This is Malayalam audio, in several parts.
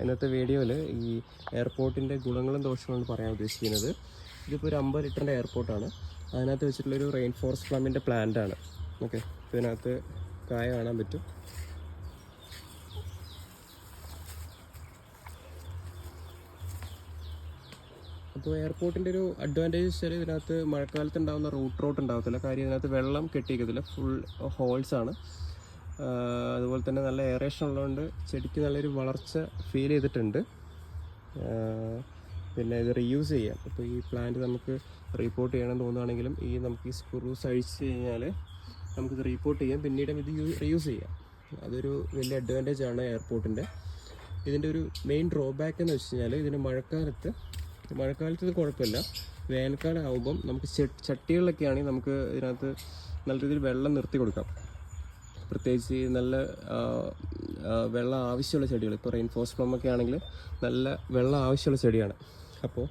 ഇന്നത്തെ വീഡിയോയിൽ ഈ എയർപോർട്ടിൻ്റെ ഗുണങ്ങളും ദോഷങ്ങളും പറയാൻ ഉദ്ദേശിക്കുന്നത്. ഇതിപ്പോൾ ഒരു 50 ലിറ്ററിൻ്റെ എയർപോർട്ടാണ്. അതിനകത്ത് വെച്ചിട്ടുള്ളൊരു റെയിൻ ഫോറസ്റ്റ് പ്ലമ്മിൻ്റെ പ്ലാന്റാണ്. ഓക്കെ, ഇപ്പോൾ ഇതിനകത്ത് കായ കാണാൻ പറ്റും. അപ്പോൾ എയർപോർട്ടിൻ്റെ ഒരു അഡ്വാൻറ്റേജ് വെച്ചാൽ ഇതിനകത്ത് മഴക്കാലത്ത് ഉണ്ടാകുന്ന റൂട്ട് ഉണ്ടാകത്തില്ല. കാര്യം ഇതിനകത്ത് വെള്ളം കെട്ടിയിരിക്കത്തില്ല, ഫുൾ ഹോൾസാണ്. അതുപോലെ തന്നെ നല്ല എയറേഷൻ ഉള്ളതുകൊണ്ട് ചെടിക്ക് നല്ലൊരു വളർച്ച ഫീൽ ചെയ്തിട്ടുണ്ട്. പിന്നെ ഇത് റീയൂസ് ചെയ്യാം. ഇപ്പോൾ ഈ പ്ലാന്റ് നമുക്ക് റീപോർട്ട് ചെയ്യണം തോന്നുകയാണെങ്കിലും നമുക്ക് ഈ സ്ക്രൂസ് അഴിച്ച് കഴിഞ്ഞാൽ നമുക്കിത് റീപോർട്ട് ചെയ്യാം, പിന്നീട് ഇത് റീയൂസ് ചെയ്യാം. അതൊരു വലിയ അഡ്വാൻറ്റേജ് ആണ് എയർപോർട്ടിൻ്റെ. ഇതിൻ്റെ ഒരു മെയിൻ ഡ്രോബാക്ക് എന്ന് വെച്ച് കഴിഞ്ഞാൽ ഇതിന് മഴക്കാലത്ത് ഇത് കുഴപ്പമില്ല. വേനൽക്കാലം ആകുമ്പം നമുക്ക് ചട്ടികളിലൊക്കെ ആണെങ്കിൽ നമുക്ക് ഇതിനകത്ത് നല്ല രീതിയിൽ വെള്ളം നിർത്തി കൊടുക്കാം. പ്രത്യേകിച്ച് നല്ല വെള്ളം ആവശ്യമുള്ള ചെടികൾ, ഇപ്പോൾ റെയിൻ ഫോറസ്റ്റ് പ്ലമ്മൊക്കെ ആണെങ്കിൽ നല്ല വെള്ളം ആവശ്യമുള്ള ചെടിയാണ്. അപ്പോൾ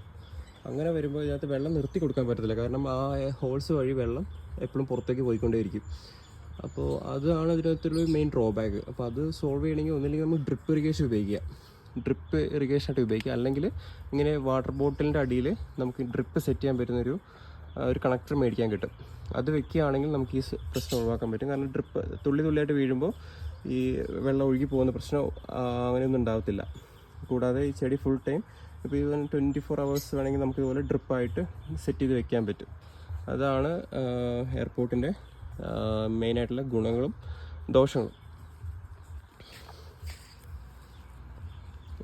അങ്ങനെ വരുമ്പോൾ ഇതിനകത്ത് വെള്ളം നിർത്തി കൊടുക്കാൻ പറ്റത്തില്ല, കാരണം ആ ഹോൾസ് വഴി വെള്ളം എപ്പോഴും പുറത്തേക്ക് പോയിക്കൊണ്ടേയിരിക്കും. അപ്പോൾ അതാണ് ഇതിനകത്തുള്ള മെയിൻ ഡ്രോബാക്ക്. അപ്പോൾ അത് സോൾവ് ചെയ്യണമെങ്കിൽ ഒന്നില്ലെങ്കിൽ നമുക്ക് ഡ്രിപ്പ് ഇറിഗേഷൻ ആയിട്ട് ഉപയോഗിക്കുക. അല്ലെങ്കിൽ ഇങ്ങനെ വാട്ടർ ബോട്ടിലിൻ്റെ അടിയിൽ നമുക്ക് ഡ്രിപ്പ് സെറ്റ് ചെയ്യാൻ പറ്റുന്നൊരു കണക്ടർ മേടിക്കാൻ കിട്ടും. അത് വെക്കുകയാണെങ്കിൽ നമുക്ക് ഈ പ്രശ്നം ഒഴിവാക്കാൻ പറ്റും. കാരണം ഡ്രിപ്പ് തുള്ളിയായിട്ട് വീഴുമ്പോൾ ഈ വെള്ളം ഒഴുകി പോകുന്ന പ്രശ്നം അങ്ങനെയൊന്നും ഉണ്ടാകത്തില്ല. കൂടാതെ ഈ ചെടി ഫുൾ ടൈം ഇപ്പോൾ ഈ 24 hours വേണമെങ്കിൽ നമുക്ക് ഇതുപോലെ ഡ്രിപ്പായിട്ട് സെറ്റ് ചെയ്ത് വെക്കാൻ പറ്റും. അതാണ് എയർപോർട്ടിൻ്റെ മെയിനായിട്ടുള്ള ഗുണങ്ങളും ദോഷങ്ങളും.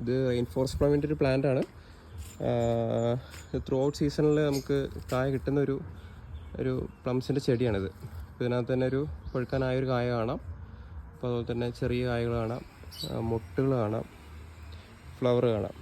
ഇത് റെയിൻ ഫോറസ്റ്റ് പ്ലമ്മിൻ്റെ ഒരു പ്ലാന്റാണ്. ത്രൂ ഔട്ട് സീസണിൽ നമുക്ക് കായ കിട്ടുന്ന ഒരു പ്ലംസിൻ്റെ ചെടിയാണിത്. ഇതിനകത്ത് തന്നെ ഒരു പഴുക്കാനായൊരു കായ കാണാം. അപ്പോൾ അതുപോലെ തന്നെ ചെറിയ കായകൾ കാണാം, മൊട്ടുകൾ കാണാം, ഫ്ലവർ കാണാം.